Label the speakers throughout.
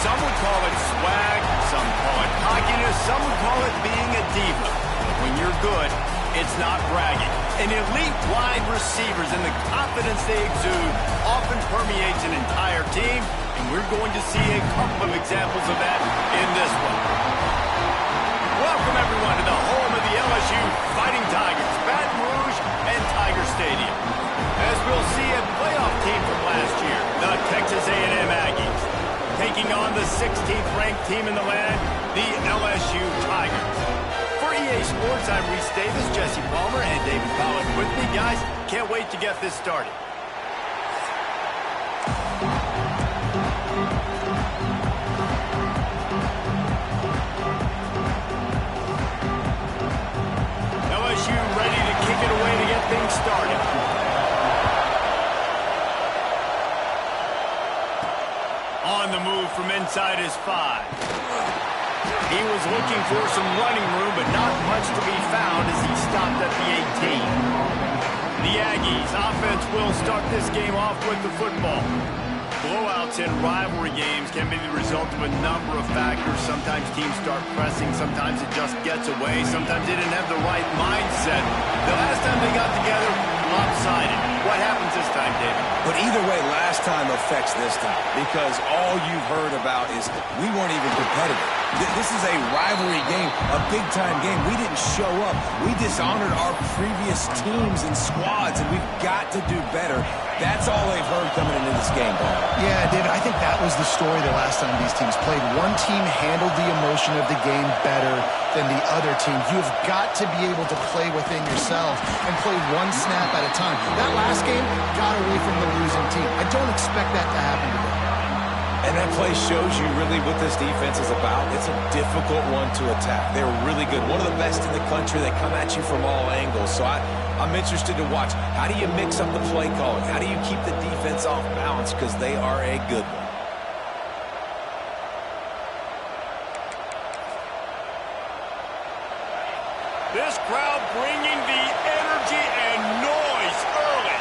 Speaker 1: Some would call it swag, some call it cockiness, some would call it being a diva. But when you're good, it's not bragging. An elite wide receivers and the confidence they exude often permeates an entire team, and we're going to see a couple of examples of that in this one. Welcome, everyone, to the home of the LSU Fighting Tigers, Baton Rouge and Tiger Stadium. As we'll see a playoff team from last year, the Texas A&M Aggies, taking on the 16th ranked team in the land, the LSU Tigers. For EA Sports, I'm Reese Davis, Jesse Palmer, and David Pollack with me. Guys, can't wait to get this started. LSU ready to kick it away to get things started. On the move from inside his 5. He was looking for some running room, but not much to be found as he stopped at the 18. The Aggies offense will start this game off with the football. Blowouts in rivalry games can be the result of a number of factors. Sometimes teams start pressing, sometimes it just gets away, sometimes they didn't have the right mindset. The last time they got together, lopsided. What happens this time, David?
Speaker 2: But either way, last time affects this time, because all you've heard about is we weren't even competitive. This is a rivalry game, a big-time game. We didn't show up. We dishonored our previous teams and squads, and we've got to do better. That's all they've heard coming into this game, Bob.
Speaker 3: Yeah, David, I think that was the story the last time these teams played. One team handled the emotion of the game better than the other team. You've got to be able to play within yourself and play one snap at a time. That last game got away from the losing team. I don't expect that to happen today.
Speaker 2: And that play shows you really what this defense is about. It's a difficult one to attack. They're really good. One of the best in the country. They come at you from all angles. So I'm interested to watch. How do you mix up the play calling? How do you keep the defense off balance? Because they are a good one.
Speaker 1: This crowd bringing the energy and noise early.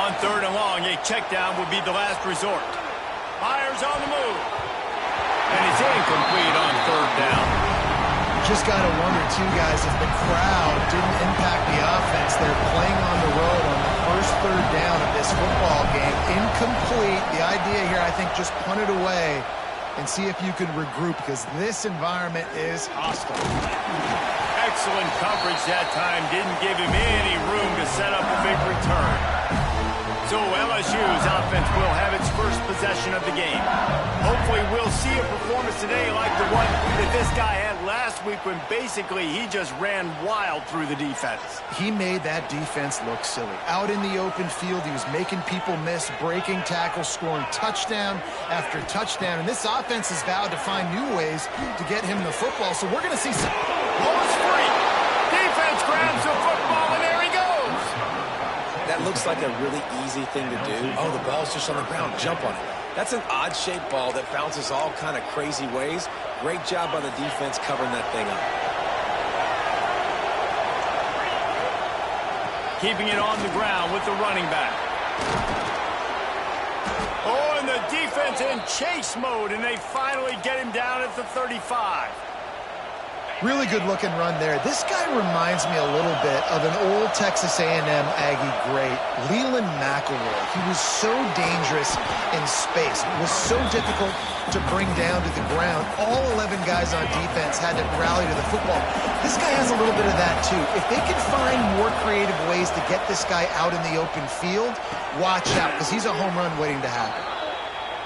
Speaker 1: On 3rd and long, a check down would be the last resort. Myers on the move. And it's incomplete on 3rd down.
Speaker 3: Just got to wonder, too, guys, if the crowd didn't impact the offense. They're playing on the road on the first 3rd down of this football game. Incomplete. The idea here, I think, just punt it away and see if you can regroup, because this environment is hostile.
Speaker 1: Excellent coverage that time. Didn't give him any room to set up a big return. So LSU's offense will have its first possession of the game. Hopefully we'll see a performance today like the one that this guy had last week when basically he just ran wild through the defense.
Speaker 3: He made that defense look silly. Out in the open field, he was making people miss, breaking tackles, scoring touchdown after touchdown. And this offense has vowed to find new ways to get him the football. So we're going to see some...
Speaker 1: Ball's free. Defense grabs the football, and there he goes.
Speaker 2: That looks like a really easy thing to do. Oh, the ball's just on the ground. Jump on it. That's an odd-shaped ball that bounces all kind of crazy ways. Great job by the defense covering that thing up.
Speaker 1: Keeping it on the ground with the running back. Oh, and the defense in chase mode, and they finally get him down at the 35.
Speaker 3: Really good-looking run there. This guy reminds me a little bit of an old Texas A&M Aggie great, Leland McElroy. He was so dangerous in space. It was so difficult to bring down to the ground. All 11 guys on defense had to rally to the football. This guy has a little bit of that, too. If they can find more creative ways to get this guy out in the open field, watch out, because he's a home run waiting to happen.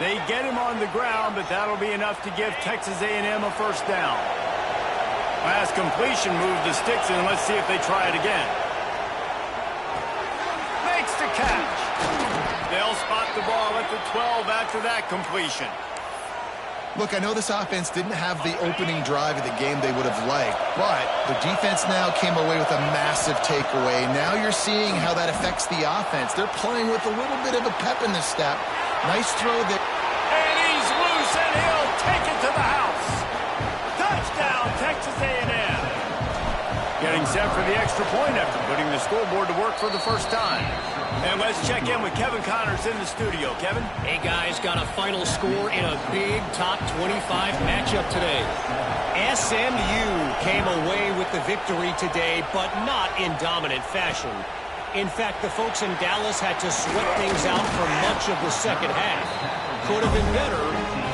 Speaker 1: They get him on the ground, but that'll be enough to give Texas A&M a first down. Last completion moved the sticks in. Let's see if they try it again. Makes the catch. They'll spot the ball at the 12 after that completion.
Speaker 3: Look, I know this offense didn't have the opening drive of the game they would have liked, but the defense now came away with a massive takeaway. Now you're seeing how that affects the offense. They're playing with a little bit of a pep in the step. Nice throw there.
Speaker 1: And he's loose, and he'll take it to the house. Touchdown, Texas A&M. Getting set for the extra point after putting the scoreboard to work for the first time. And let's check in with Kevin Connors in the studio. Kevin?
Speaker 4: Hey, guys, got a final score in a big top 25 matchup today. SMU came away with the victory today, but not in dominant fashion. In fact, the folks in Dallas had to sweat things out for much of the second half. Could have been better,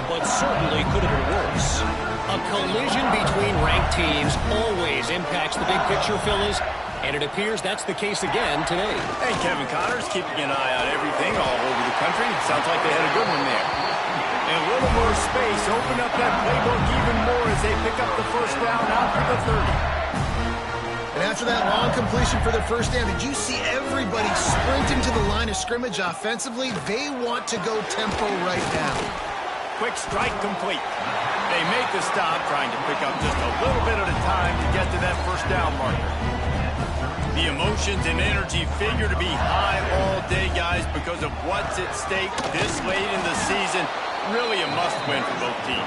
Speaker 4: but certainly could have been worse. A collision between ranked teams always impacts the big picture, fellas, and it appears that's the case again today.
Speaker 1: Hey, Kevin Connors, keeping an eye on everything all over the country. Sounds like they had a good one there. And a little more space, open up that playbook even more as they pick up the first down out to the 30.
Speaker 3: And after that long completion for their first down, did you see everybody sprinting to the line of scrimmage offensively? They want to go tempo right now.
Speaker 1: Quick strike complete. They make the stop, trying to pick up just a little bit at a time to get to that first down marker. The emotions and energy figure to be high all day, guys, because of what's at stake this late in the season. Really a must-win for both teams.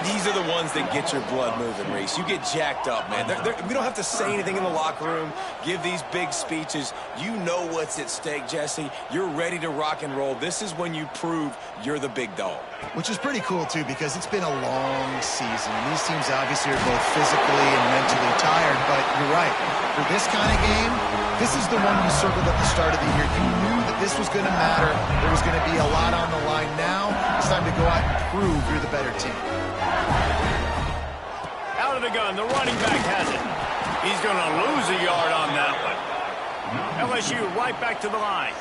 Speaker 2: These are the ones that get your blood moving, Reese. You get jacked up, man. We don't have to say anything in the locker room, give these big speeches. You know what's at stake, Jesse. You're ready to rock and roll. This is when you prove you're the big dog.
Speaker 3: Which is pretty cool, too, because it's been a long season. And these teams obviously are both physically and mentally tired, but you're right. For this kind of game, this is the one you circled at the start of the year. You knew that this was going to matter. There was going to be a lot on the line. Now it's time to go out and prove you're the better team.
Speaker 1: Out of the gun, the running back has it. He's going to lose a yard on that one. LSU right back to the line.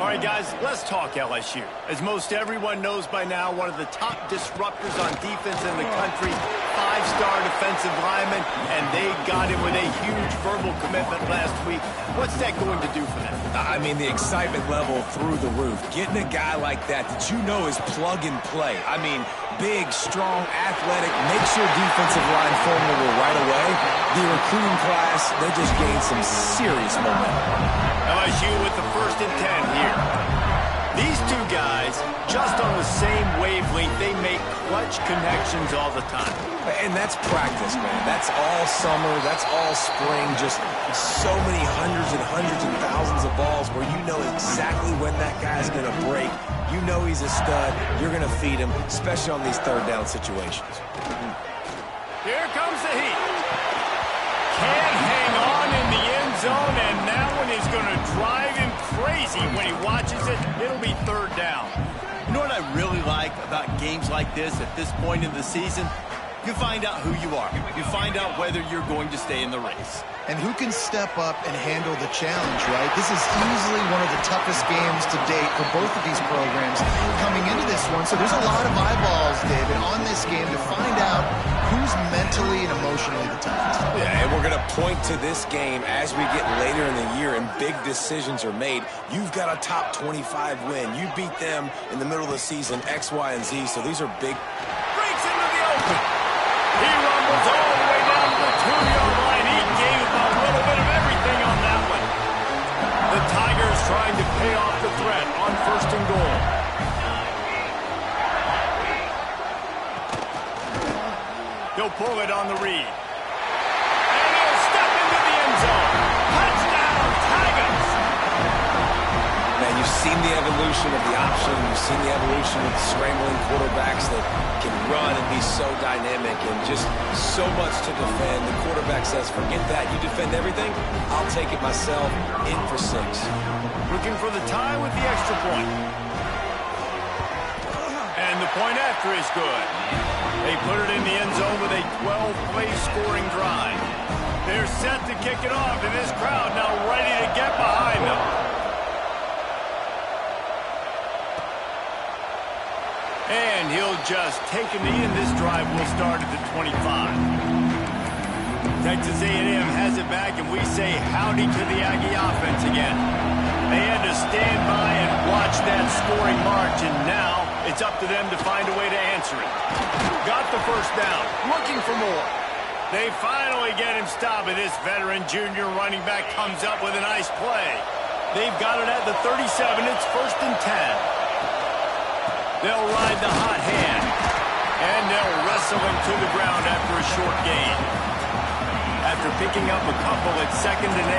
Speaker 1: All right, guys, let's talk LSU. As most everyone knows by now, one of the top disruptors on defense in the country, five-star defensive lineman, and they got him with a huge verbal commitment last week. What's that going to do for them?
Speaker 2: I mean, the excitement level through the roof. Getting a guy like that you know is plug and play. I mean, big, strong, athletic, makes your defensive line formidable right away. The recruiting class, they just gained some serious momentum.
Speaker 1: LSU with the 1st and 10 here. These two guys, just on the same wavelength, they make clutch connections all the time.
Speaker 2: And that's practice, man. That's all summer. That's all spring. Just so many hundreds and thousands of balls where you know exactly when that guy's going to break. You know he's a stud. You're going to feed him, especially on these third down situations.
Speaker 1: Here comes the heat. Can't hang on in the end zone, and that one is going to drive him crazy when he watches it. It'll be 3rd down. You know what I really like about games like this at this point in the season? You find out who you are. You find out whether you're going to stay in the race.
Speaker 3: And who can step up and handle the challenge, right? This is easily one of the toughest games to date for both of these programs coming into this one. So there's a lot of eyeballs, David, on this game to find out who's mentally and emotionally the toughest.
Speaker 2: Yeah, and we're going to point to this game as we get later in the year and big decisions are made. You've got a top 25 win. You beat them in the middle of the season, X, Y, and Z. So these are big.
Speaker 1: Breaks into the open. He rumbles all the way down to the 2-yard line. He gave a little bit of everything on that one. The Tigers trying to pay off the threat on 1st and goal. He'll pull it on the read. And he'll step into the end zone. Touchdown, Tigers!
Speaker 2: Man, you've seen the evolution of the option. You've seen the evolution of scrambling quarterbacks that can run and be so dynamic and just so much to defend. The quarterback says, forget that. You defend everything, I'll take it myself. In for 6.
Speaker 1: Looking for the tie with the extra point. And the point after is good. They put it in the end zone with a 12-play scoring drive. They're set to kick it off, and this crowd now ready to get behind them. And he'll just take a knee, and this drive will start at the 25. Texas A&M has it back, and we say howdy to the Aggie offense again. They had to stand by and watch that scoring march, and now it's up to them to find a way to answer it. Got the first down, looking for more. They finally get him stopped, and this veteran junior running back comes up with a nice play. They've got it at the 37. It's 1st and 10. They'll ride the hot hand, and they'll wrestle him to the ground after a short gain. At after picking up a couple at 2nd and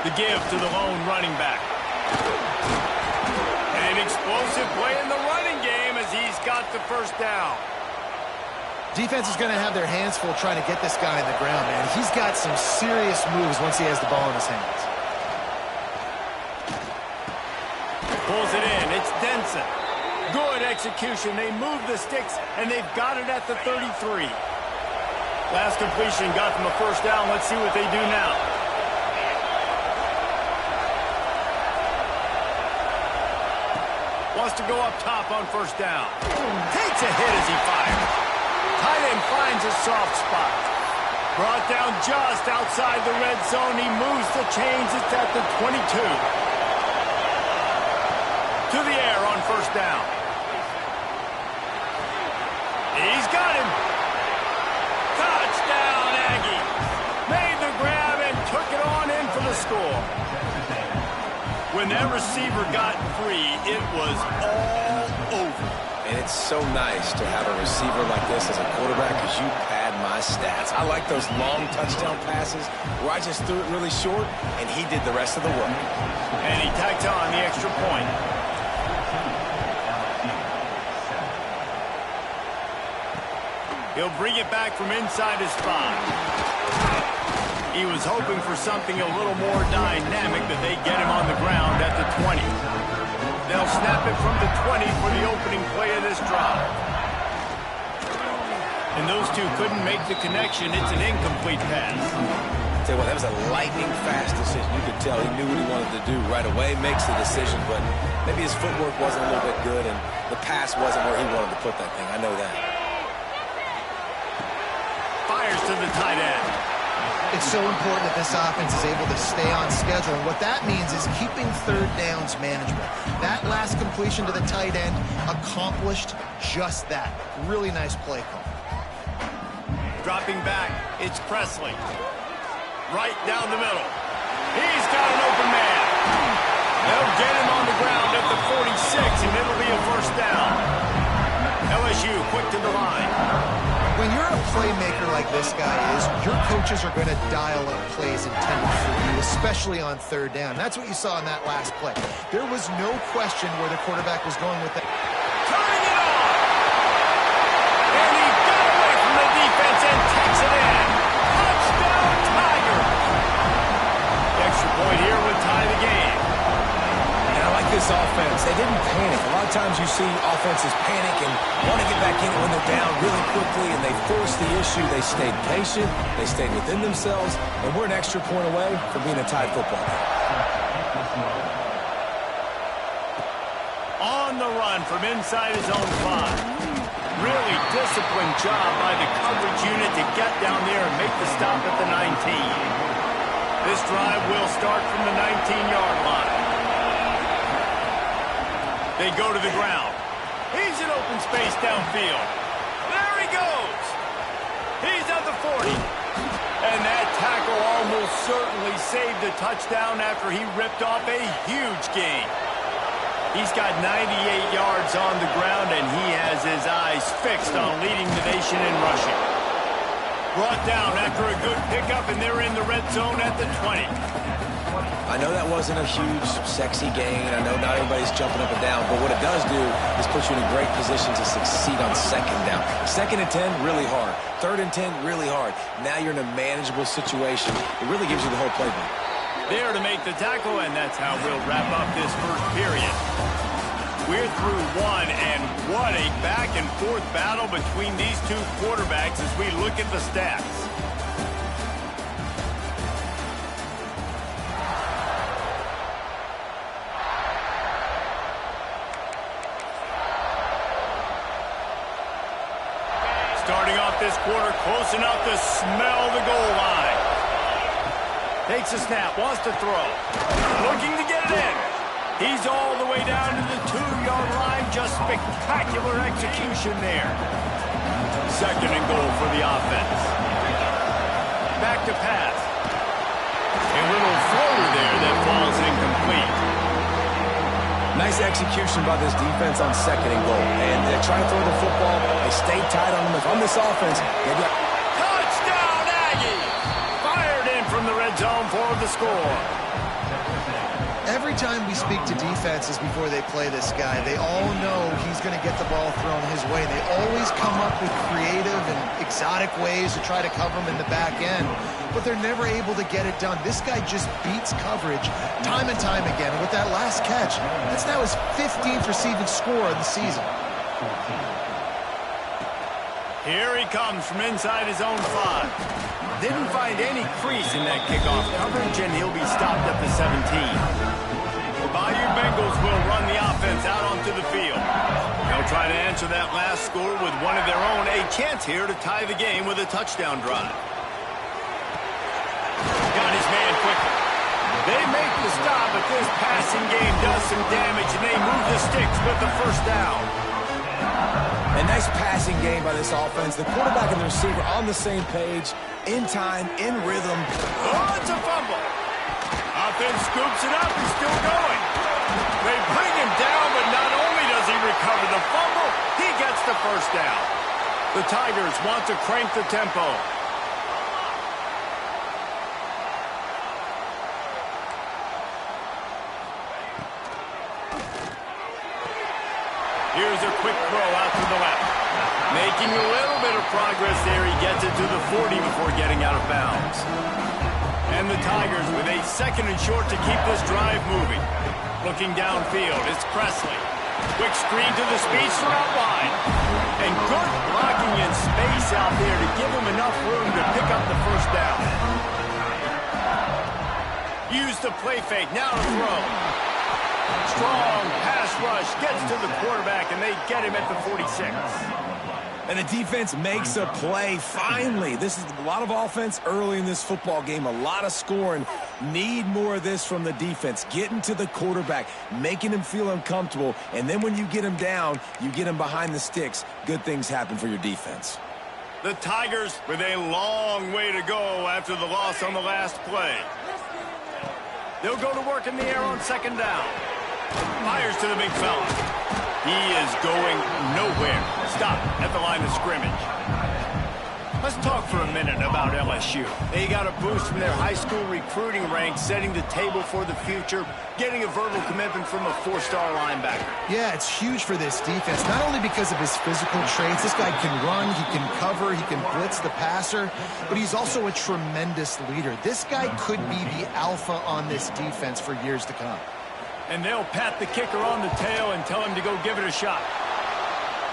Speaker 1: 8. The give to the lone running back. An explosive play in the running game as he's got the first down.
Speaker 3: Defense is going to have their hands full trying to get this guy on the ground, man. He's got some serious moves once he has the ball in his hands.
Speaker 1: Pulls it in. It's Denson. Good execution. They move the sticks, and they've got it at the 33. Last completion got them a first down. Let's see what they do now. Wants to go up top on first down. Takes a hit as he fires. Tight end finds a soft spot. Brought down just outside the red zone. He moves the chains. It's at the 22. To the air on first down. He's got him. Touchdown, Aggie. Made the grab and took it on in for the score. When that receiver got free, it was all over.
Speaker 2: And it's so nice to have a receiver like this as a quarterback because you pad my stats. I like those long touchdown passes where I just threw it really short and he did the rest of the work.
Speaker 1: And he tacked on the extra point. He'll bring it back from inside his 5. He was hoping for something a little more dynamic, but they get him on the ground at the 20. They'll snap it from the 20 for the opening play of this drive. And those two couldn't make the connection. It's an incomplete pass.
Speaker 2: Tell you what, that was a lightning-fast decision. You could tell he knew what he wanted to do right away, makes the decision, but maybe his footwork wasn't a little bit good, and the pass wasn't where he wanted to put that thing. I know that.
Speaker 1: Fires to the tight end.
Speaker 3: It's so important that this offense is able to stay on schedule, and what that means is keeping third downs manageable. That last completion to the tight end accomplished just that. Really nice play call.
Speaker 1: Dropping back, it's Presley. Right down the middle. He's got an open man. They'll get him on the ground at the 46, and it'll be a first down. LSU quick to the line.
Speaker 3: When you're a playmaker like this guy is, your coaches are going to dial up plays intended for you, especially on third down. That's what you saw in that last play. There was no question where the quarterback was going with that.
Speaker 1: Turning it on! And he got away from the defense and takes it in. Touchdown, Tigers! The extra point here would tie the game.
Speaker 2: And I like this offense. They didn't panic. A lot of times you see offenses panic and want to get back in it when they're down really quickly, and they forced the issue. They stayed patient. They stayed within themselves, and we're an extra point away from being a tied football game.
Speaker 1: On the run from inside his own 5. Really disciplined job by the coverage unit to get down there and make the stop at the 19. This drive will start from the 19-yard line. They go to the ground. He's in open space downfield. There he goes. He's at the 40. And that tackle almost certainly saved a touchdown after he ripped off a huge gain. He's got 98 yards on the ground, and he has his eyes fixed on leading the nation in rushing. Brought down after a good pickup, and they're in the red zone at the 20.
Speaker 2: I know that wasn't a huge, sexy gain. I know not everybody's jumping up and down, but what it does do is put you in a great position to succeed on second down. 2nd and 10, really hard. 3rd and 10, really hard. Now you're in a manageable situation. It really gives you the whole playbook.
Speaker 1: There to make the tackle, and that's how we'll wrap up this first period. We're through one, and what a back-and-forth battle between these two quarterbacks as we look at the stats. Starting off this quarter, close enough to smell the goal line. Takes a snap, wants to throw. Looking to get it in. He's all the way down to the 2-yard line. Just spectacular execution there. 2nd and goal for the offense. Back to pass. A little floater there that falls incomplete.
Speaker 2: Nice execution by this defense on 2nd and goal. And they try to throw the football. They stay tight on them. If on this offense, they've got...
Speaker 1: Touchdown, Aggies! Fired in from the red zone for the score.
Speaker 3: Every time we speak to defenses before they play this guy, they all know he's going to get the ball thrown his way. They always come up with creative and exotic ways to try to cover him in the back end, but they're never able to get it done. This guy just beats coverage time and time again. And with that last catch, that's now his 15th receiving score of the season.
Speaker 1: Here he comes from inside his own 5. Didn't find any crease in that kickoff coverage, and he'll be stopped at the 17. The Bayou Bengals will run the offense out onto the field. They'll try to answer that last score with one of their own. A chance here to tie the game with a touchdown drive. Got his man quickly. They make the stop, but this passing game does some damage, and they move the sticks with the first down.
Speaker 2: A nice passing game by this offense. The quarterback and the receiver on the same page, in time, in rhythm.
Speaker 1: Oh, it's a fumble. Offense scoops it up and still going. They bring him down, but not only does he recover the fumble, he gets the first down. The Tigers want to crank the tempo. Here's a quick throw out to the left. Making a little bit of progress there. He gets it to the 40 before getting out of bounds. And the Tigers with a 2nd and short to keep this drive moving. Looking downfield, it's Presley. Quick screen to the speedster out wide. And good blocking in space out there to give him enough room to pick up the first down. Use the play fake, now to throw. Strong pass rush gets to the quarterback, and they get him at the 46.
Speaker 2: And the defense makes a play, finally. This is a lot of offense early in this football game, a lot of scoring. Need more of this from the defense. Getting to the quarterback, making him feel uncomfortable, and then when you get him down, you get him behind the sticks. Good things happen for your defense.
Speaker 1: The Tigers with a long way to go after the loss on the last play. They'll go to work in the air on 2nd down. Fires to the big fella. He is going nowhere. Stop at the line of scrimmage. Let's talk for a minute about LSU. They got a boost from their high school recruiting ranks, setting the table for the future, getting a verbal commitment from a 4-star linebacker.
Speaker 3: Yeah, it's huge for this defense, not only because of his physical traits. This guy can run, he can cover, he can blitz the passer, but he's also a tremendous leader. This guy could be the alpha on this defense for years to come.
Speaker 1: And they'll pat the kicker on the tail and tell him to go give it a shot.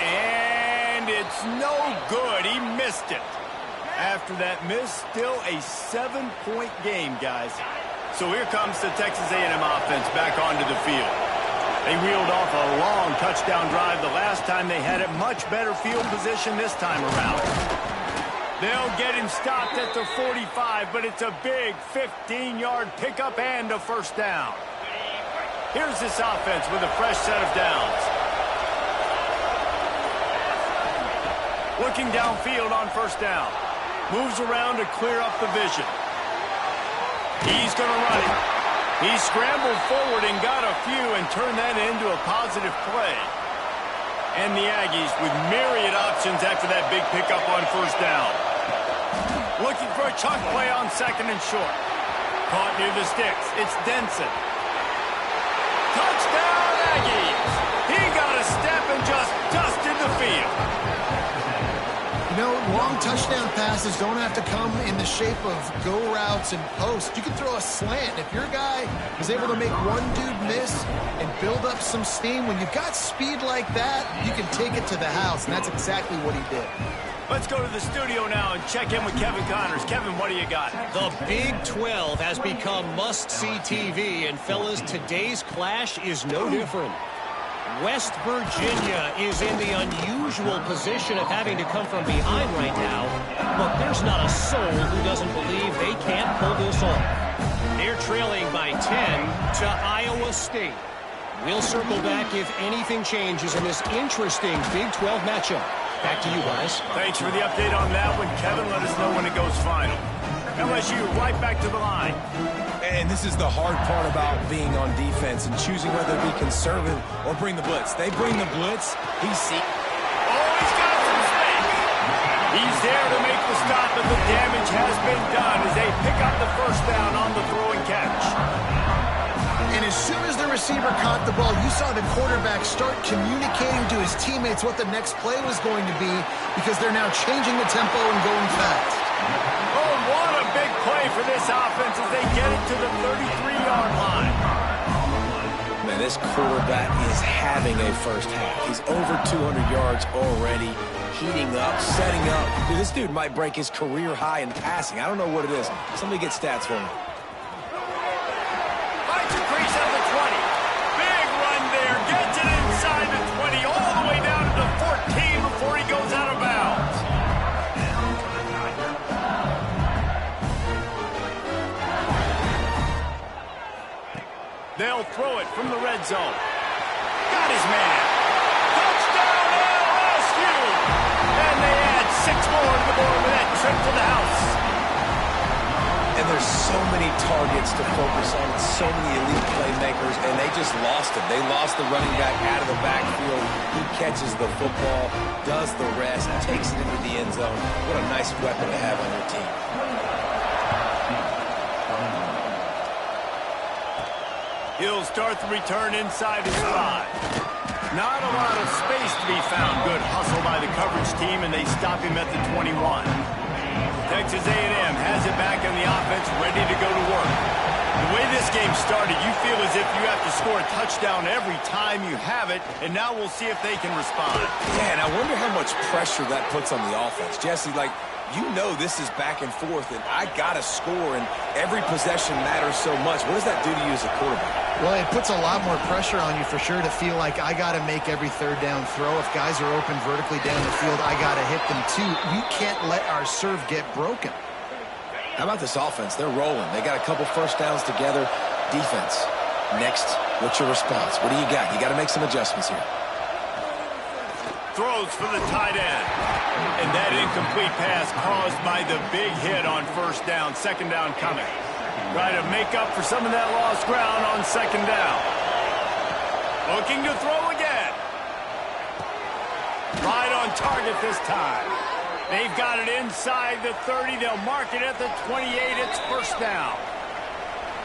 Speaker 1: And it's no good. He missed it. After that miss, still a 7-point game, guys. So here comes the Texas A&M offense back onto the field. They wheeled off a long touchdown drive the last time they had it. Much better field position this time around. They'll get him stopped at the 45, but it's a big 15-yard pickup and a first down. Here's this offense with a fresh set of downs. Looking downfield on first down. Moves around to clear up the vision. He's going to run it. He scrambled forward and got a few and turned that into a positive play. And the Aggies with myriad options after that big pickup on first down. Looking for a chunk play on 2nd and short. Caught near the sticks. It's Denson. Touchdown, Aggies! He got a step and just dusted the field.
Speaker 3: You know, long touchdown passes don't have to come in the shape of go routes and posts. You can throw a slant. If your guy is able to make one dude miss and build up some steam, when you've got speed like that, you can take it to the house, and that's exactly what he did.
Speaker 1: Let's go to the studio now and check in with Kevin Connors. Kevin, what do you got?
Speaker 4: The Big 12 has become must-see TV, and fellas, today's clash is no different. West Virginia is in the unusual position of having to come from behind right now, but there's not a soul who doesn't believe they can't pull this off. They're trailing by 10 to Iowa State. We'll circle back if anything changes in this interesting Big 12 matchup. Back to you guys.
Speaker 1: Thanks for the update on that one, Kevin. Let us know when it goes final. LSU right back to the line.
Speaker 2: And this is the hard part about being on defense and choosing whether to be conservative or bring the blitz. They bring the blitz. He's
Speaker 1: got some space. He's there to make the stop, but the damage has been done as they pick up the first down on the throw and catch.
Speaker 3: And as soon as the receiver caught the ball, you saw the quarterback start communicating to his teammates what the next play was going to be because they're now changing the tempo and going fast.
Speaker 1: Oh, what a big play for this offense as they get it to the 33-yard line.
Speaker 2: Man, this quarterback is having a first half. He's over 200 yards already, heating up, setting up. Dude, this dude might break his career high in passing. I don't know what it is. Somebody get stats for me.
Speaker 1: Finds a crease at the 20. Big run there. Gets it inside the 20, all the way down to the 14 before he goes out of bounds. They'll throw it from the red zone. Got his man. Touchdown, LSU! And they add 6 more to the board with that trip to the house.
Speaker 2: And there's so many targets to focus on, so many elite playmakers, and they just lost him. They lost the running back out of the backfield. He catches the football, does the rest, takes it into the end zone. What a nice weapon to have on your team.
Speaker 1: He'll start the return inside his 5. Not a lot of space to be found. Good hustle by the coverage team, and they stop him at the 21. Texas A&M has it back on the offense, ready to go to work. The way this game started, you feel as if you have to score a touchdown every time you have it, and now we'll see if they can respond.
Speaker 2: Yeah, and I wonder how much pressure that puts on the offense. Jesse, like, you know this is back and forth, and I got to score, and every possession matters so much. What does that do to you as a quarterback?
Speaker 3: Well, it puts a lot more pressure on you for sure to feel like I got to make every third down throw. If guys are open vertically down the field, I got to hit them too. We can't let our serve get broken.
Speaker 2: How about this offense? They're rolling. They got a couple first downs together. Defense. Next, what's your response? What do you got? You got to make some adjustments here.
Speaker 1: Throws for the tight end. And that incomplete pass caused by the big hit on first down. Second down coming. Try to make up for some of that lost ground on second down. Looking to throw again. Right on target this time. They've got it inside the 30. They'll mark it at the 28. It's first down.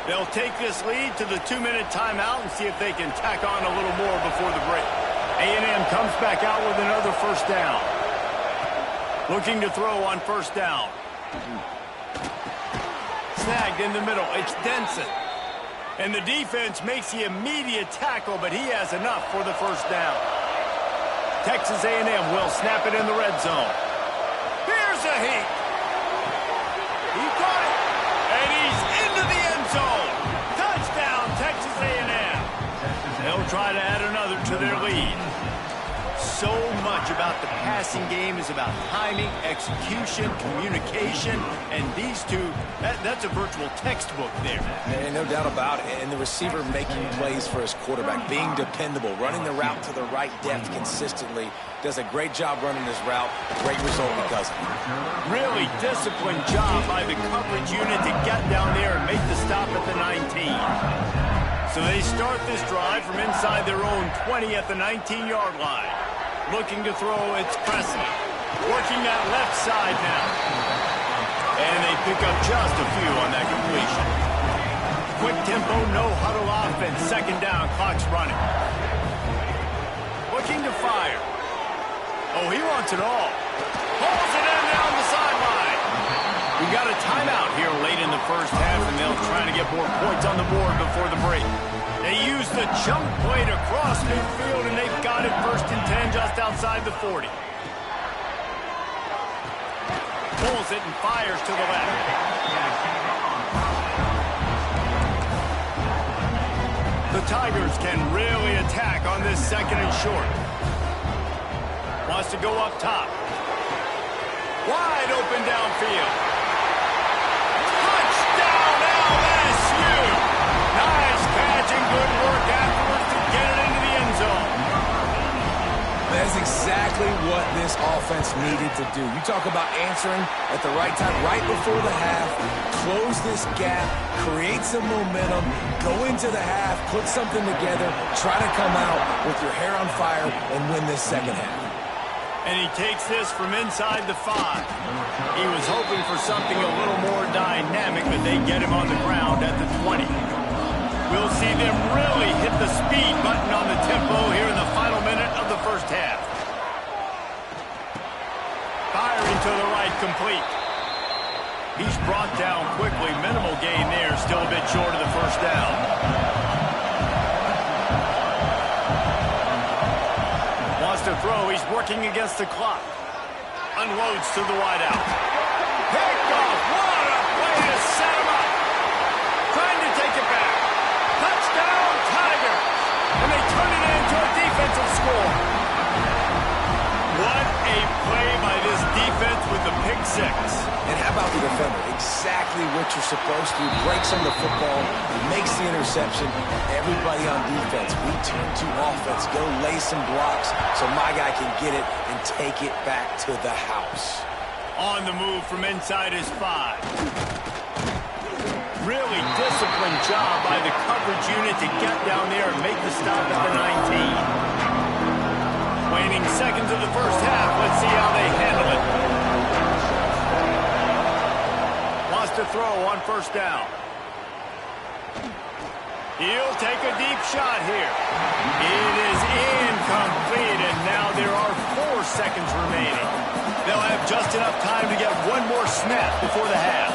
Speaker 1: They'll take this lead to the 2-minute timeout and see if they can tack on a little more before the break. A&M comes back out with another first down. Looking to throw on first down. Snagged in the middle. It's Denson. And the defense makes the immediate tackle, but he has enough for the first down. Texas A&M will snap it in the red zone. Here's a heat. He caught it. And he's into the end zone. Touchdown, Texas A&M. They'll try to add another to their lead. So much about the passing game is about timing, execution, communication, and these two, that's a virtual textbook there.
Speaker 2: And no doubt about it. And the receiver making plays for his quarterback, being dependable, running the route to the right depth consistently, does a great job running his route. Great result because of it.
Speaker 1: Really disciplined job by the coverage unit to get down there and make the stop at the 19. So they start this drive from inside their own 20 at the 19-yard line. Looking to throw, it's Presley. Working that left side now. And they pick up just a few on that completion. Quick tempo, no huddle offense. Second down, clock's running. Looking to fire. Oh, he wants it all. Pulls it in down the sideline. We got a timeout here late in the first half, and they'll try to get more points on the board before the break. They use the jump play to cross midfield, and they've got it first and 10 just outside the 40. Pulls it and fires to the left. The Tigers can really attack on this second and short. Wants to go up top. Wide open downfield. Touchdown LSU! Nice catch and good work afterwards to get it into the end zone.
Speaker 2: That's exactly what this offense needed to do. You talk about answering at the right time, right before the half, close this gap, create some momentum, go into the half, put something together, try to come out with your hair on fire and win this second half.
Speaker 1: And he takes this from inside the 5. He was hoping for something a little more dynamic, but they get him on the ground at the 20. We'll see them really hit the speed button on the tempo here in the final minute of the first half. Firing to the right, complete. He's brought down quickly. Minimal gain there, still a bit short of the first down. Wants to throw. He's working against the clock. Unloads to the wideout. Picked off. What a way to set him up. Trying to take it back. Touchdown, Tigers. And they turn it into a defensive score. What a play by this defense with the pick 6.
Speaker 2: And how about the defender? Exactly what you're supposed to. Breaks on the football, makes the interception. Everybody on defense, we turn to offense. Go lay some blocks so my guy can get it and take it back to the house.
Speaker 1: On the move from inside his 5. Really disciplined job by the coverage unit to get down there and make the stop at the 19. Waning seconds of the first half. Let's see how they handle it. Wants to throw on first down. He'll take a deep shot here. It is incomplete, and now there are 4 seconds remaining. They'll have just enough time to get one more snap before the half.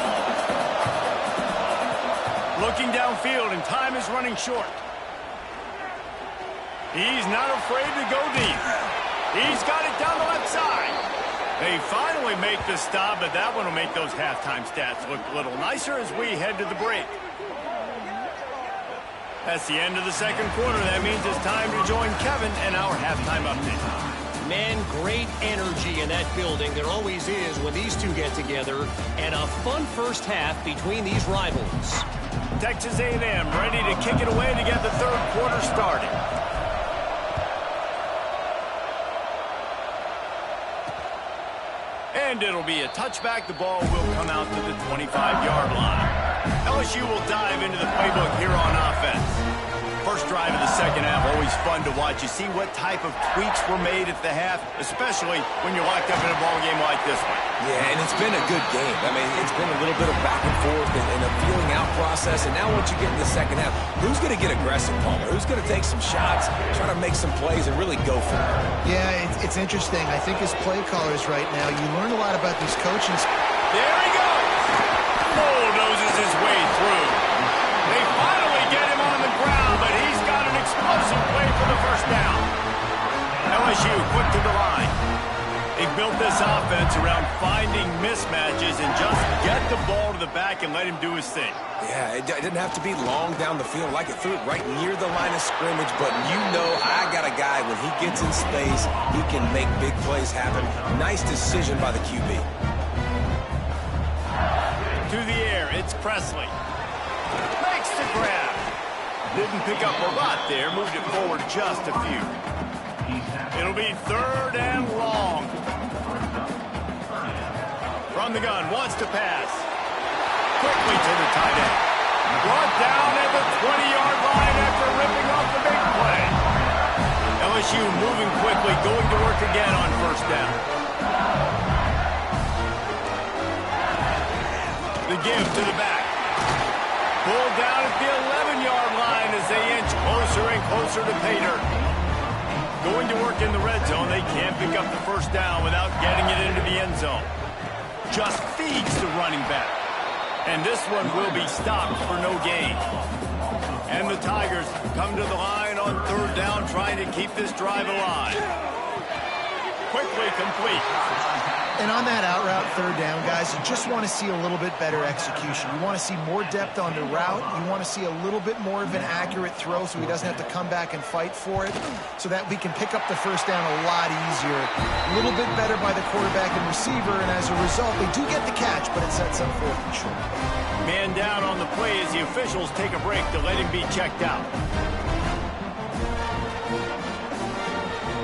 Speaker 1: Looking downfield, and time is running short. He's not afraid to go deep. He's got it down the left side. They finally make the stop, but that one will make those halftime stats look a little nicer as we head to the break. That's the end of the second quarter. That means it's time to join Kevin and our halftime update.
Speaker 4: Man, great energy in that building. There always is when these two get together. And a fun first half between these rivals.
Speaker 1: Texas A&M ready to kick it away to get the third quarter started. And it'll be a touchback. The ball will come out to the 25-yard line. LSU will dive into the playbook here on offense. First drive of the second half, always fun to watch. You see what type of tweaks were made at the half, especially when you're locked up in a ball game like this one.
Speaker 2: Yeah, and it's been a good game. I mean, it's been a little bit of back and forth and a feeling out process. And now once you get in the second half, who's going to get aggressive, Palmer? Who's going to take some shots, try to make some plays, and really go for it?
Speaker 3: Yeah, it's interesting. I think as play callers right now, you learn a lot about these coaches.
Speaker 1: There he goes. Bulldozes his way through. They finally get him on the ground, but he's got an explosive play for the first down. LSU quick to the line. They built this offense around finding mismatches and just get the ball to the back and let him do his thing.
Speaker 2: Yeah, it didn't have to be long down the field. Like it threw it right near the line of scrimmage, but you know I got a guy, when he gets in space, he can make big plays happen. Nice decision by the QB.
Speaker 1: To the air, it's Presley. Makes the grab. Didn't pick up a lot there, moved it forward just a few. It'll be third and long. From the gun, wants to pass. Quickly to the tight end. Brought down at the 20-yard line after ripping off the big play. LSU moving quickly, going to work again on first down. The give to the back. Pulled down at the 11-yard line as they inch closer and closer to pay dirt. Going to work in the red zone. They can't pick up the first down without getting it into the end zone. Just feeds the running back. And this one will be stopped for no gain. And the Tigers come to the line on third down, trying to keep this drive alive. Quickly complete.
Speaker 3: And on that out route third down, guys, you just want to see a little bit better execution. You want to see more depth on the route. You want to see a little bit more of an accurate throw so he doesn't have to come back and fight for it, so that we can pick up the first down a lot easier. A little bit better by the quarterback and receiver, and as a result, they do get the catch, but it sets up fourth and short.
Speaker 1: Man down on the play as the officials take a break to let him be checked out.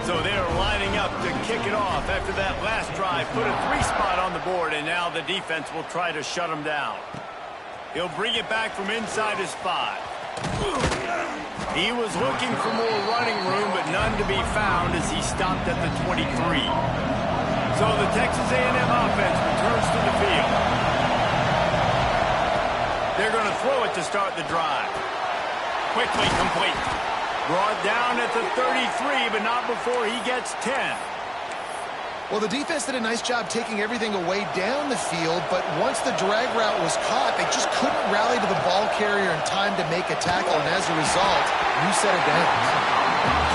Speaker 1: So they're lining up to kick it off after that last drive. Put a 3-spot on the board, and now the defense will try to shut them down. He'll bring it back from inside his 5. He was looking for more running room, but none to be found as he stopped at the 23. So the Texas A&M offense returns to the field. They're going to throw it to start the drive. Quickly complete. Brought down at the 33, but not before he gets 10.
Speaker 3: Well, the defense did a nice job taking everything away down the field, but once the drag route was caught, they just couldn't rally to the ball carrier in time to make a tackle, and as a result, you set it down.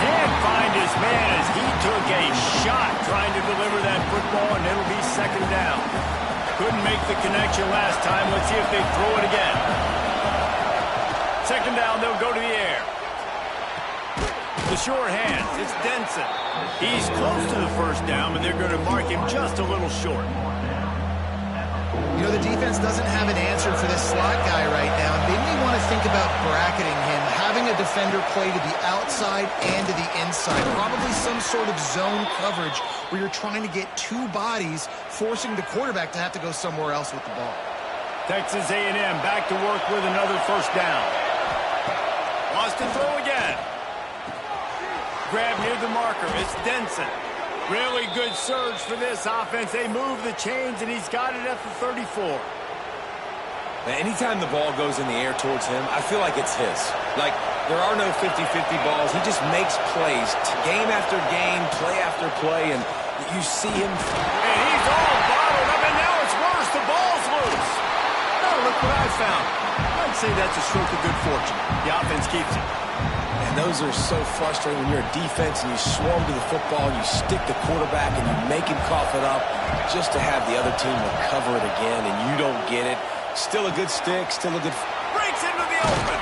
Speaker 1: Can't find his man as he took a shot trying to deliver that football, and it'll be second down. Couldn't make the connection last time. Let's see if they throw it again. Second down, they'll go to the air. The sure hands, it's Denson. He's close to the first down, but they're going to mark him just a little short.
Speaker 3: You know, the defense doesn't have an answer for this slot guy right now, and they may want to think about bracketing him, having a defender play to the outside and to the inside, probably some sort of zone coverage where you're trying to get 2 bodies, forcing the quarterback to have to go somewhere else with the ball.
Speaker 1: Texas A&M back to work with another first down. Wants to throw again. Grab near the marker. It's Denson. Really good surge for this offense. They move the chains, and he's got it at the 34.
Speaker 2: Anytime the ball goes in the air towards him, I feel like it's his. Like, there are no 50-50 balls. He just makes plays game after game, play after play, and you see him.
Speaker 1: And he's all bottled up, and now it's worse. The ball's loose. Oh, look what I found. I'd say that's a stroke of good fortune. The offense keeps it.
Speaker 2: And those are so frustrating when you're a defense and you swarm to the football, you stick the quarterback and you make him cough it up just to have the other team recover it again, and you don't get it. Still a good stick, still a good...
Speaker 1: Breaks into the open.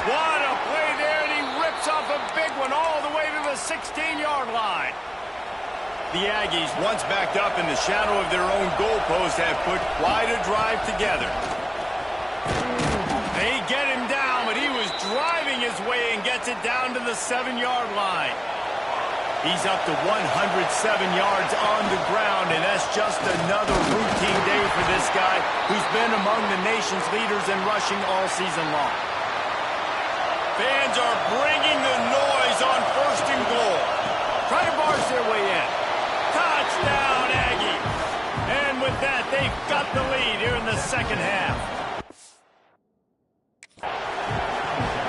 Speaker 1: What a play there, and he rips off a big one all the way to the 16-yard line. The Aggies, once backed up in the shadow of their own goalpost, have put quite a drive together. They get him down, but he was driving his way and gets it down to the 7-yard line. He's up to 107 yards on the ground, and that's just another routine day for this guy who's been among the nation's leaders in rushing all season long. Fans are bringing the noise on 1st and goal. Try to barge their way in. Touchdown, Aggies! And with that, they've got the lead here in the second half.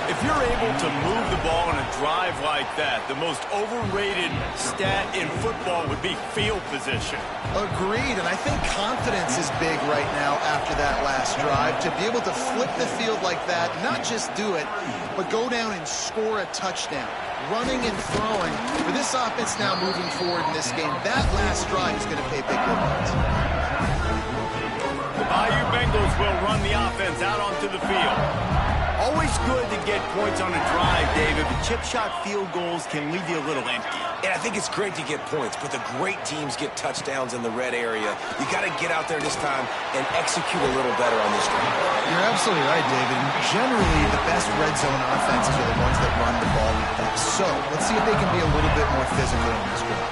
Speaker 1: If you're able to move the ball in a drive like that, the most overrated stat in football would be field position.
Speaker 3: Agreed, and I think confidence is big right now after that last drive. To be able to flip the field like that, not just do it, but go down and score a touchdown. Running and throwing. For this offense now moving forward in this game, that last drive is going to pay big dividends.
Speaker 1: The Bayou Bengals will run the offense out onto the field. Always good to get points on a drive, David, but chip shot field goals can leave you a little empty.
Speaker 2: And I think it's great to get points, but the great teams get touchdowns in the red area. You got to get out there this time and execute a little better on this drive.
Speaker 3: You're absolutely right, David. Generally, the best red zone offenses are the ones that run the ball with them. So, let's see if they can be a little bit more physical in this drive.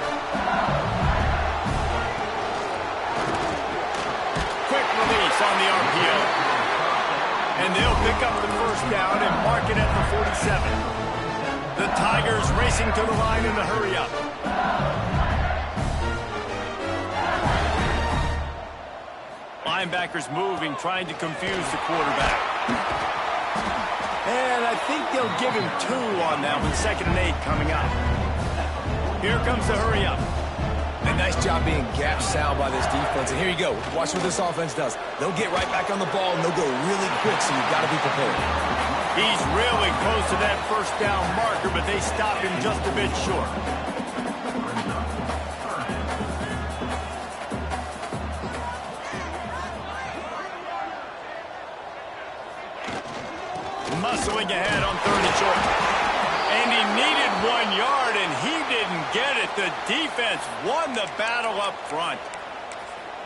Speaker 1: Quick release on the RPO. And they'll pick up the first down and mark it at the 47. The Tigers racing to the line in a hurry-up. Linebackers moving, trying to confuse the quarterback. And I think they'll give him 2 on that one. 2nd and 8 coming up. Here comes the hurry-up.
Speaker 2: A nice job being gap sound by this defense. And here you go. Watch what this offense does. They'll get right back on the ball, and they'll go really quick, so you've got to be prepared.
Speaker 1: He's really close to that first down marker, but they stop him just a bit short. Muscling ahead on 3rd and short. And he needed 1 yard, and he didn't get it. The defense won the battle up front.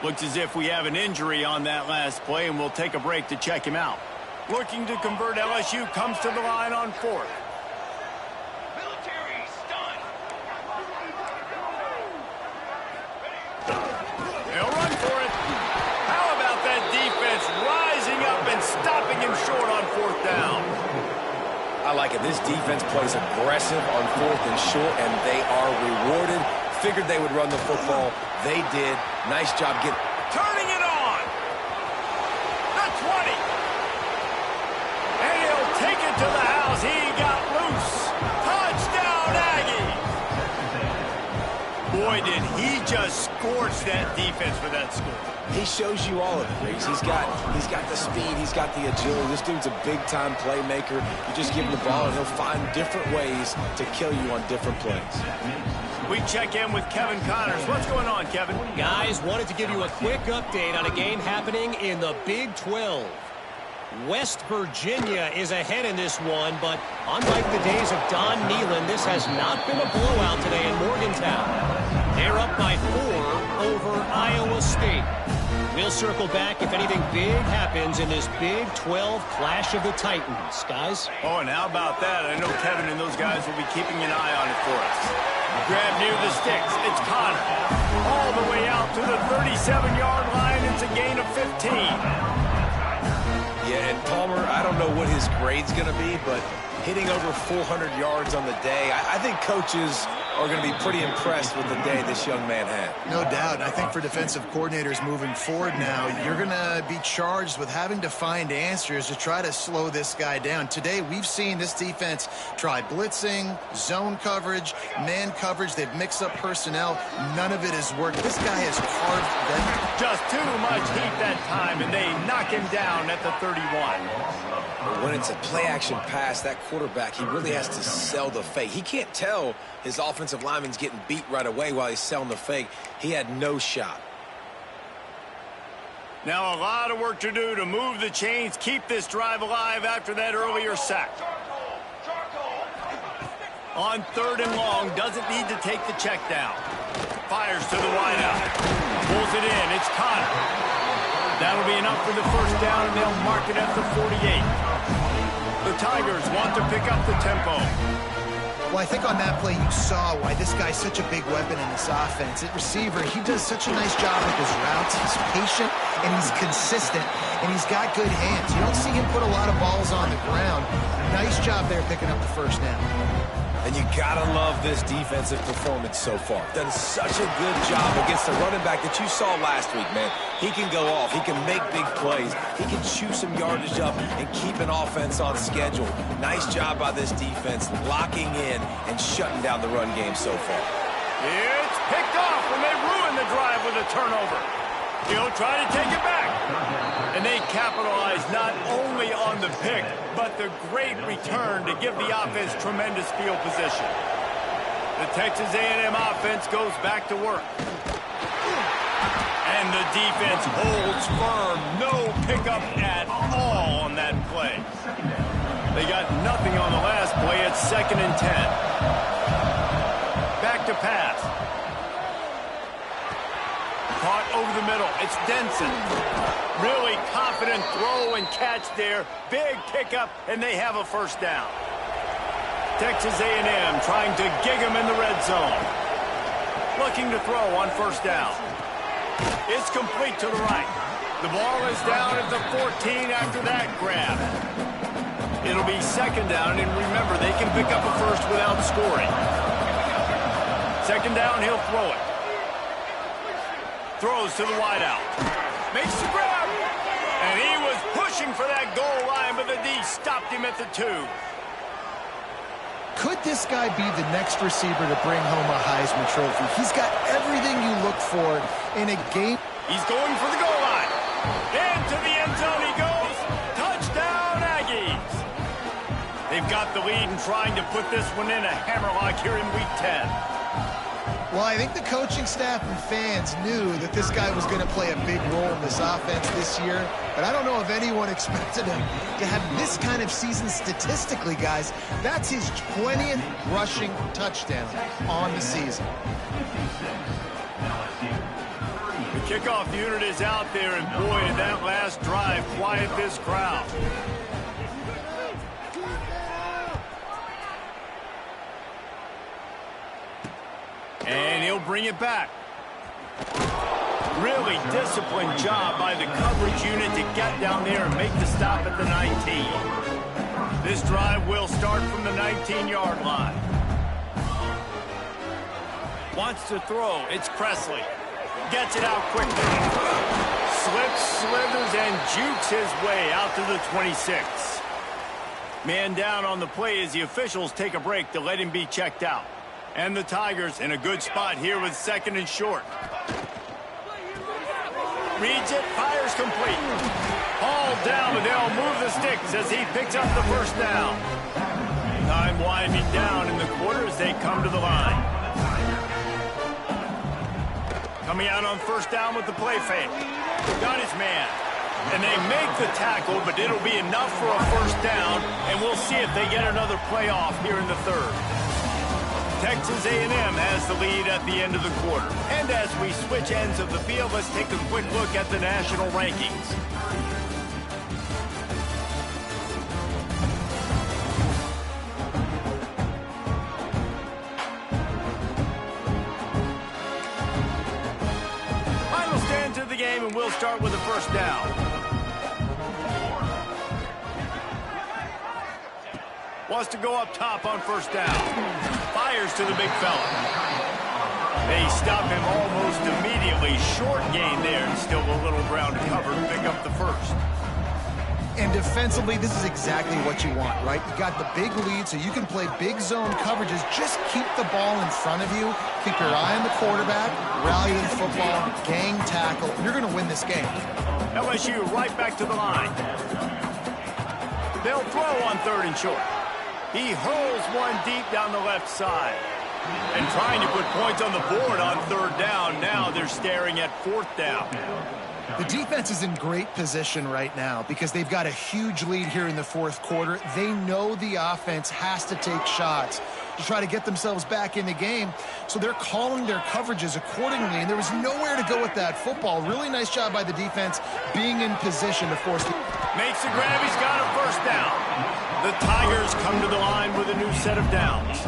Speaker 1: Looks as if we have an injury on that last play, and we'll take a break to check him out. Looking to convert, LSU comes to the line on 4th. came short on 4th down.
Speaker 2: I like it. This defense plays aggressive on 4th and short, and they are rewarded. Figured they would run the football. They did. Nice job getting...
Speaker 1: Turning it on. The 20. And he'll take it to the house. He got loose. Touchdown, Aggie. Boy, did he just scorch that defense for that score.
Speaker 2: He shows you all of it, Riggs. He's got the speed. He's got the agility. This dude's a big-time playmaker. You just give him the ball, and he'll find different ways to kill you on different plays.
Speaker 1: We check in with Kevin Connors. What's going on, Kevin?
Speaker 4: Guys, wanted to give you a quick update on a game happening in the Big 12. West Virginia is ahead in this one, but unlike the days of Don Nehlen, this has not been a blowout today in Morgantown. They're up by 4 over Iowa State. We'll circle back if anything big happens in this Big 12 Clash of the Titans. Guys?
Speaker 1: Oh, and how about that? I know Kevin and those guys will be keeping an eye on it for us. Grab near the sticks. It's Connor. All the way out to the 37-yard line. It's a gain of 15.
Speaker 2: Yeah, and Palmer, I don't know what his grade's going to be, but hitting over 400 yards on the day, I think coaches are going to be pretty impressed with the day this young man had.
Speaker 3: No doubt. I think for defensive coordinators moving forward now, you're going to be charged with having to find answers to try to slow this guy down. Today, we've seen this defense try blitzing, zone coverage, man coverage. They've mixed up personnel. None of it has worked. This guy has carved them.
Speaker 1: Just too much heat that time, and they knock him down at the 31.
Speaker 2: When it's a play-action pass, that quarterback, he really has to sell the fake. He can't tell his offensive lineman's getting beat right away while he's selling the fake. He had no shot.
Speaker 1: Now a lot of work to do to move the chains, keep this drive alive after that earlier sack. On 3rd and long, doesn't need to take the check down. Fires to the wideout. Pulls it in. It's Connor. That'll be enough for the 1st down, and they'll mark it at the 48. The Tigers want to pick up the tempo.
Speaker 3: Well, I think on that play you saw why this guy's such a big weapon in this offense. At receiver, he does such a nice job with his routes. He's patient, and he's consistent, and he's got good hands. You don't see him put a lot of balls on the ground. Nice job there picking up the 1st down.
Speaker 2: And you gotta love this defensive performance so far. Done such a good job against the running back that you saw last week, man. He can go off. He can make big plays. He can chew some yardage up and keep an offense on schedule. Nice job by this defense locking in and shutting down the run game so far.
Speaker 1: It's picked off when they ruin the drive with a turnover. He'll try to take it back. And they capitalize not only on the pick, but the great return to give the offense tremendous field position. The Texas A&M offense goes back to work. And the defense holds firm. No pickup at all on that play. They got nothing on the last play. It's 2nd and 10. Back to pass. Caught over the middle. It's Denson. Really confident throw and catch there. Big pickup, and they have a 1st down. Texas A&M trying to gig him in the red zone. Looking to throw on 1st down. It's complete to the right. The ball is down at the 14 after that grab. It'll be 2nd down, and remember, they can pick up a 1st without scoring. 2nd down, he'll throw it. Throws to the wideout. Makes the grab. And he was pushing for that goal line, but the D stopped him at the 2.
Speaker 3: Could this guy be the next receiver to bring home a Heisman Trophy? He's got everything you look for in a game.
Speaker 1: He's going for the goal line. Into the end zone he goes. Touchdown, Aggies. They've got the lead and trying to put this one in a hammerlock here in Week 10.
Speaker 3: Well, I think the coaching staff and fans knew that this guy was going to play a big role in this offense this year, but I don't know if anyone expected him to have this kind of season statistically, guys. That's his 20th rushing touchdown on the season.
Speaker 1: The kickoff unit is out there, and boy, in that last drive, quiet this crowd. And he'll bring it back. Really disciplined job by the coverage unit to get down there and make the stop at the 19. This drive will start from the 19-yard line. Wants to throw. It's Presley. Gets it out quickly. Slips, slithers, and jukes his way out to the 26. Man down on the play as the officials take a break to let him be checked out. And the Tigers in a good spot here with 2nd and short. Reads it, fires complete. Hauled down, but they'll move the sticks as he picks up the first down. Time winding down in the quarter as they come to the line. Coming out on first down with the play fake. Got his man. And they make the tackle, but it'll be enough for a first down, and we'll see if they get another playoff here in the 3rd. Texas A&M has the lead at the end of the quarter. And as we switch ends of the field, let's take a quick look at the national rankings. Final stand to the game, and we'll start with the first down. Wants to go up top on first down. Fires to the big fella. They stop him almost immediately. Short gain there, and still a little ground to cover to pick up the first.
Speaker 3: And defensively, this is exactly what you want, right? You got the big lead, so you can play big zone coverages. Just keep the ball in front of you. Keep your eye on the quarterback. Rally to the football. Gang tackle. You're going to win this game.
Speaker 1: LSU right back to the line. They'll throw on 3rd and short. He hurls one deep down the left side. And trying to put points on the board on 3rd down. Now they're staring at 4th down.
Speaker 3: The defense is in great position right now because they've got a huge lead here in the 4th quarter. They know the offense has to take shots to try to get themselves back in the game. So they're calling their coverages accordingly, and there was nowhere to go with that football. Really nice job by the defense being in position to force the...
Speaker 1: Makes the grab. He's got a first down. The Tigers come to the line with a new set of downs.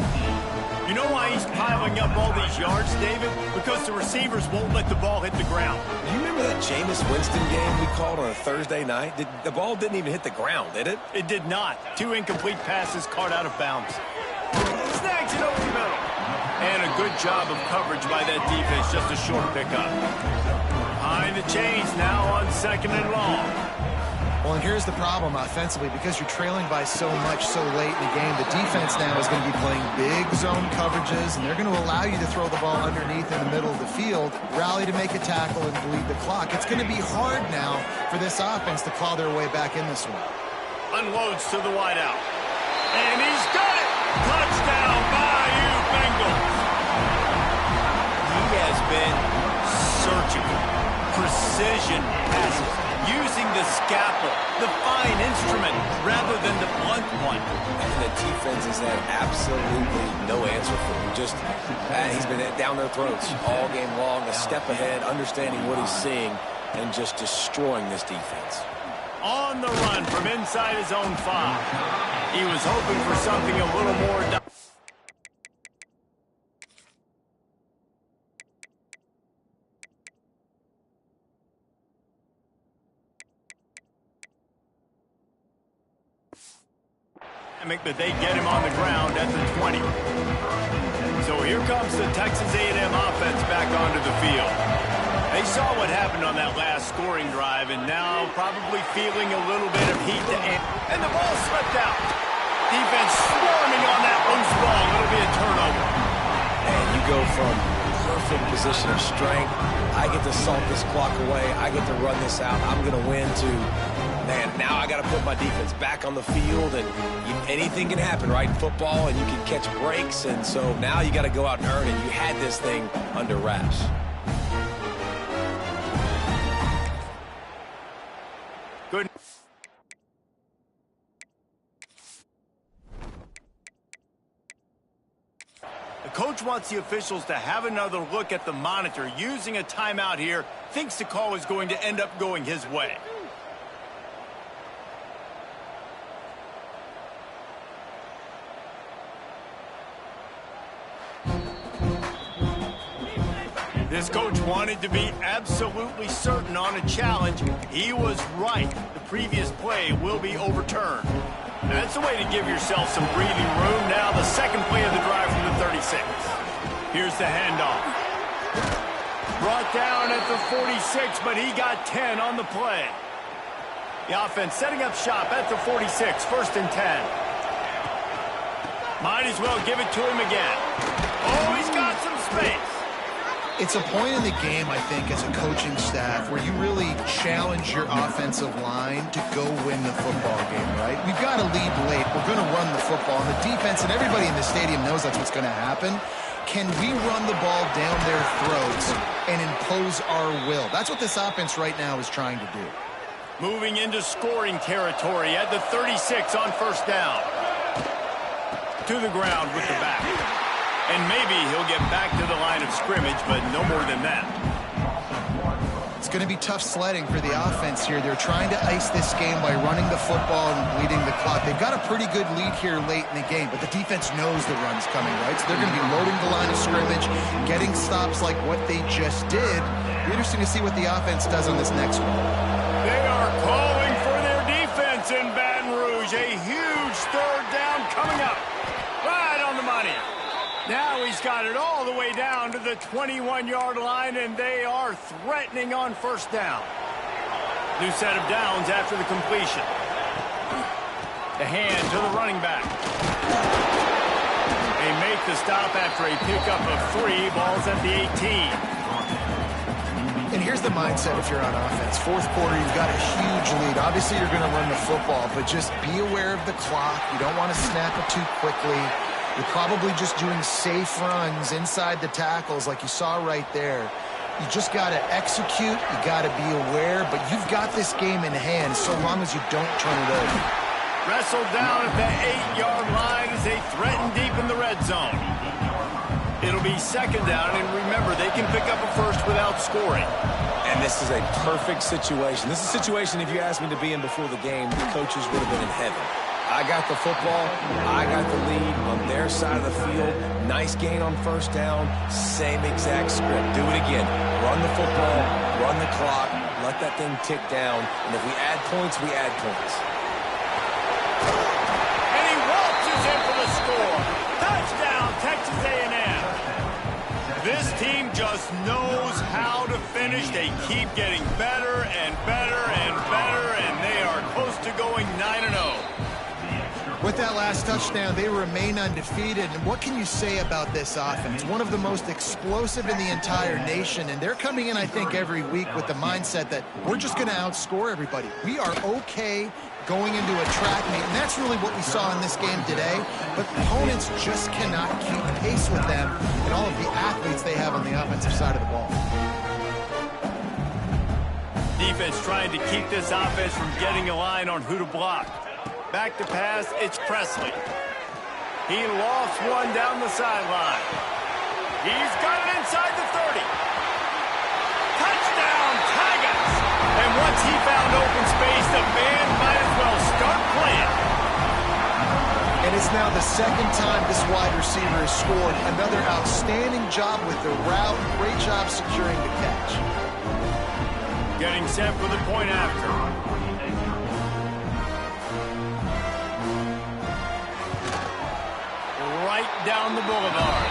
Speaker 1: You know why he's piling up all these yards, David? Because the receivers won't let the ball hit the ground.
Speaker 2: Do you remember that Jameis Winston game we called on a Thursday night? The ball didn't even hit the ground, did it?
Speaker 1: It did not. 2 incomplete passes caught out of bounds. Snags it over the middle. And a good job of coverage by that defense. Just a short pickup. Behind the chains now on 2nd and long.
Speaker 3: Well, and here's the problem offensively. Because you're trailing by so much so late in the game, the defense now is going to be playing big zone coverages, and they're going to allow you to throw the ball underneath in the middle of the field, rally to make a tackle, and bleed the clock. It's going to be hard now for this offense to claw their way back in this one.
Speaker 1: Unloads to the wideout. And he's got it! Touchdown, Bayou Bengals! He has been surgical. Precision passes. Using the scalpel, the fine instrument, rather than the blunt one.
Speaker 2: And the defense has had absolutely no answer for him. Just, he's been down their throats all game long, a step ahead, understanding what he's seeing, and just destroying this defense.
Speaker 1: On the run from inside his own 5. He was hoping for something a little more... but they get him on the ground at the 20. So here comes the Texas A&M offense back onto the field. They saw what happened on that last scoring drive, and now probably feeling a little bit of heat to end. And the ball slipped out. Defense swarming on that loose ball. It'll be a turnover.
Speaker 2: And you go from perfect position of strength. I get to salt this clock away. I get to run this out. I'm going to win to... Man, now I got to put my defense back on the field, and anything can happen, right, in football, and you can catch breaks, and so now you got to go out and earn it. You had this thing under wraps.
Speaker 1: Good. The coach wants the officials to have another look at the monitor. Using a timeout here, thinks the call is going to end up going his way. This coach wanted to be absolutely certain on a challenge. He was right. The previous play will be overturned. That's the way to give yourself some breathing room. Now the second play of the drive from the 36. Here's the handoff. Brought down at the 46, but he got 10 on the play. The offense setting up shop at the 46, 1st and 10. Might as well give it to him again. Oh, he's got some space.
Speaker 3: It's a point in the game, I think, as a coaching staff where you really challenge your offensive line to go win the football game, right? We've got to lead late. We're going to run the football. And the defense and everybody in the stadium knows that's what's going to happen. Can we run the ball down their throats and impose our will? That's what this offense right now is trying to do.
Speaker 1: Moving into scoring territory at the 36 on 1st down. To the ground with the back. And maybe he'll get back to the line of scrimmage, but no more than that.
Speaker 3: It's going to be tough sledding for the offense here. They're trying to ice this game by running the football and bleeding the clock. They've got a pretty good lead here late in the game, but the defense knows the run's coming, right? So they're going to be loading the line of scrimmage, getting stops like what they just did. It'll be interesting to see what the offense does on this next one.
Speaker 1: They are calling for their defense in Baton Rouge. A huge 3rd down coming up. Right on the money. Now he's got it all the way down to the 21-yard line, and they are threatening on 1st down. New set of downs after the completion. The hand to the running back. They make the stop after a pickup of 3. Ball's at the 18.
Speaker 3: And here's the mindset if you're on offense. 4th quarter, you've got a huge lead. Obviously, you're going to run the football, but just be aware of the clock. You don't want to snap it too quickly. You're probably just doing safe runs inside the tackles like you saw right there. You just got to execute. You got to be aware, but you've got this game in hand so long as you don't turn it over.
Speaker 1: Wrestled down at the 8-yard line as they threaten deep in the red zone. It'll be 2nd down, and remember, they can pick up a first without scoring.
Speaker 2: And this is a perfect situation. This is a situation, if you asked me to be in before the game, the coaches would have been in heaven. I got the football. I got the lead on their side of the field. Nice gain on 1st down. Same exact script. Do it again. Run the football. Run the clock. Let that thing tick down. And if we add points, we add points.
Speaker 1: And he waltzes in for the score. Touchdown, Texas A&M. This team just knows how to finish. They keep getting better and better and better, and they are close to going 9-0.
Speaker 3: With that last touchdown, they remain undefeated. And what can you say about this offense? One of the most explosive in the entire nation. And they're coming in, I think, every week with the mindset that we're just going to outscore everybody. We are okay going into a track meet. And that's really what we saw in this game today. But opponents just cannot keep pace with them and all of the athletes they have on the offensive side of the ball.
Speaker 1: Defense trying to keep this offense from getting a line on who to block. Back to pass, it's Presley. He lofts one down the sideline. He's got it inside the 30. Touchdown, Tigers! And once he found open space, the band might as well start playing.
Speaker 3: And it's now the 2nd time this wide receiver has scored. Another outstanding job with the route. Great job securing the catch.
Speaker 1: Getting set for the point after. Right down the boulevard.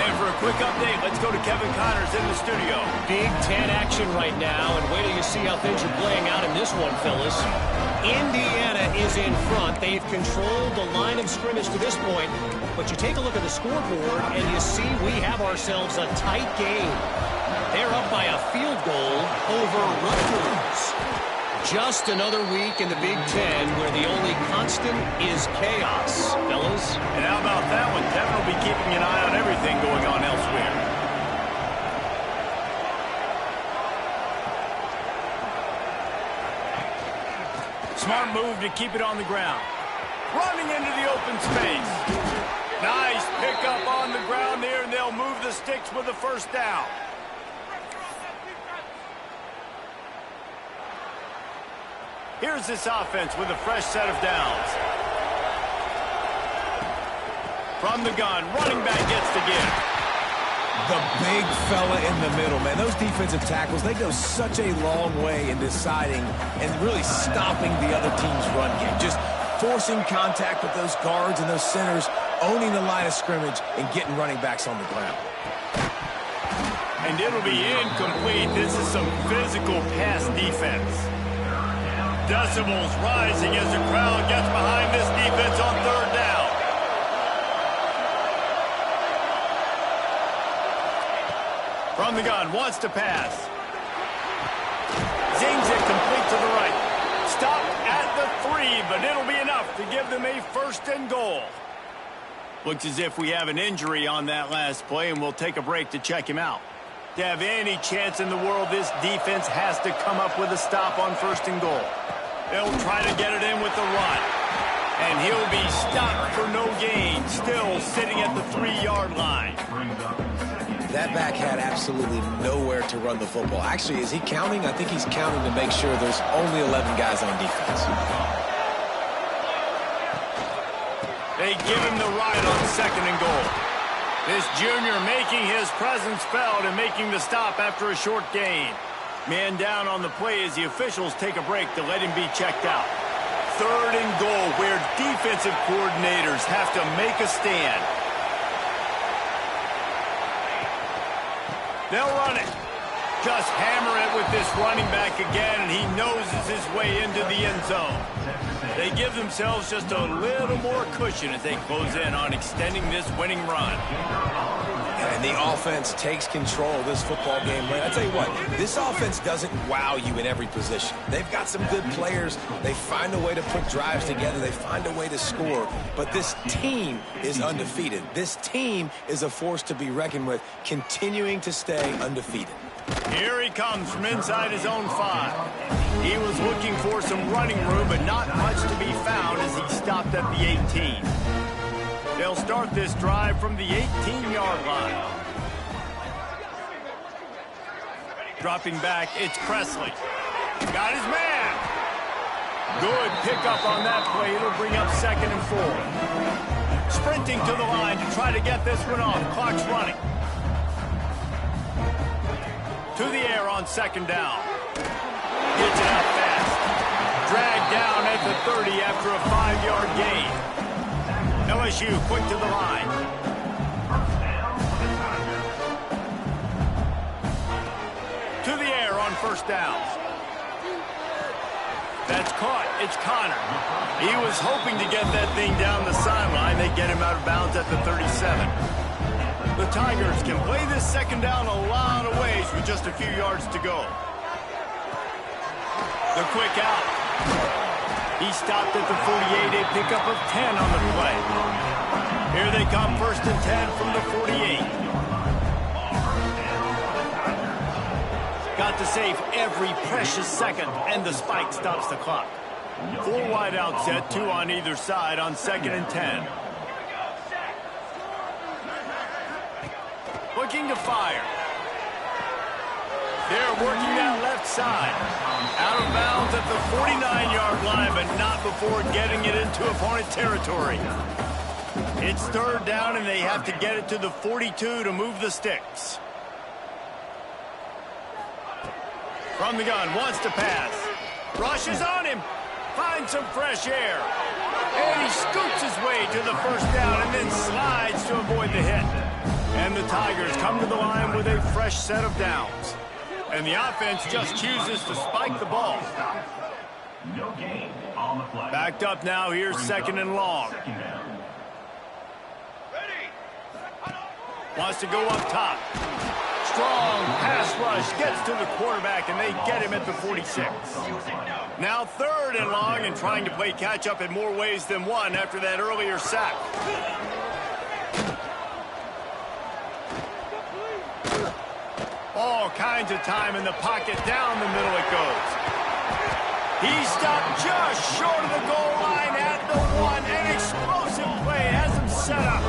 Speaker 1: And for a quick update, let's go to Kevin Connors in the studio.
Speaker 4: Big Ten action right now, and wait till you see how things are playing out in this one, fellas. Indiana is in front. They've controlled the line of scrimmage to this point, but you take a look at the scoreboard, and you see we have ourselves a tight game. They're up by a field goal over Rutgers. Just another week in the Big Ten where the only constant is chaos, fellas.
Speaker 1: And how about that one? Kevin will be keeping an eye on everything going on elsewhere. Smart move to keep it on the ground. Running into the open space. Nice pickup on the ground there, and they'll move the sticks with the 1st down. Here's this offense with a fresh set of downs. From the gun, running back gets the give.
Speaker 2: The big fella in the middle, man. Those defensive tackles, they go such a long way in deciding and really stopping the other team's run game. Just forcing contact with those guards and those centers, owning the line of scrimmage, and getting running backs on the ground.
Speaker 1: And it'll be incomplete. This is some physical pass defense. Decibels rising as the crowd gets behind this defense on third down. From the gun, wants to pass. Zings it complete to the right. Stopped at the 3, but it'll be enough to give them a first and goal. Looks as if we have an injury on that last play, and we'll take a break to check him out. To have any chance in the world, this defense has to come up with a stop on first and goal. They'll try to get it in with the run. And he'll be stopped for no gain, still sitting at the 3-yard line.
Speaker 2: That back had absolutely nowhere to run the football. Actually, is he counting? I think he's counting to make sure there's only 11 guys on defense.
Speaker 1: They give him the ride on second and goal. This junior making his presence felt and making the stop after a short gain. Man down on the play as the officials take a break to let him be checked out. Third and goal, where defensive coordinators have to make a stand. They'll run it. Just hammer it with this running back again, and he noses his way into the end zone. They give themselves just a little more cushion as they close in on extending this winning run.
Speaker 2: And the offense takes control of this football game. I tell you what, this offense doesn't wow you in every position. They've got some good players. They find a way to put drives together. They find a way to score. But this team is undefeated. This team is a force to be reckoned with, continuing to stay undefeated.
Speaker 1: Here he comes from inside his own 5. He was looking for some running room, but not much to be found as he stopped at the 18. They'll start this drive from the 18-yard line. Dropping back, it's Presley. Got his man. Good pickup on that play. It'll bring up second and 4. Sprinting to the line to try to get this one off. Clock's running. To the air on second down. Gets it out fast. Dragged down at the 30 after a 5-yard gain. LSU quick to the line. To the air on first down. That's caught. It's Connor. He was hoping to get that thing down the sideline. They get him out of bounds at the 37. The Tigers can play this second down a lot of ways with just a few yards to go. The quick out. He stopped at the 48, a pickup of 10 on the play. Here they come, first and 10 from the 48. Got to save every precious second, and the spike stops the clock. 4 wide out set, 2 on either side on second and 10. Looking to fire. They're working that left side. Out of bounds at the 49-yard line, but not before getting it into opponent territory. It's third down, and they have to get it to the 42 to move the sticks. From the gun, wants to pass. Rushes on him. Finds some fresh air. And he scoots his way to the first down and then slides to avoid the hit. And the Tigers come to the line with a fresh set of downs. And the offense just chooses to spike the ball. Backed up now, here's second and long. Wants to go up top. Strong pass rush gets to the quarterback, and they get him at the 46. Now third and long, and trying to play catch-up in more ways than one after that earlier sack. All kinds of time in the pocket. Down the middle it goes. He stopped just short of the goal line at the 1. An explosive play has him set up.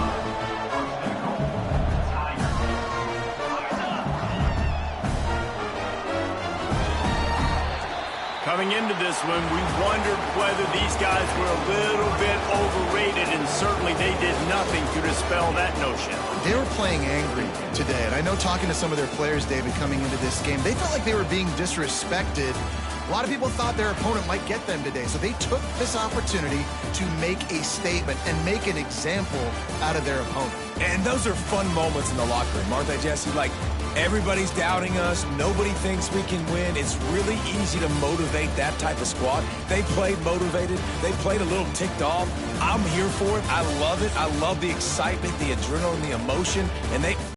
Speaker 1: Coming Going into this one, we wondered whether these guys were a little bit overrated, and certainly they did nothing to dispel that notion.
Speaker 3: They were playing angry today, and I know talking to some of their players, David, coming into this game, they felt like they were being disrespected. A lot of people thought their opponent might get them today, so they took this opportunity to make a statement and make an example out of their opponent.
Speaker 2: And those are fun moments in the locker room, aren't they, Jesse? Like, everybody's doubting us. Nobody thinks we can win. It's really easy to motivate that type of squad. They played motivated. They played a little ticked off. I'm here for it. I love it. I love the excitement, the adrenaline, the emotion. And they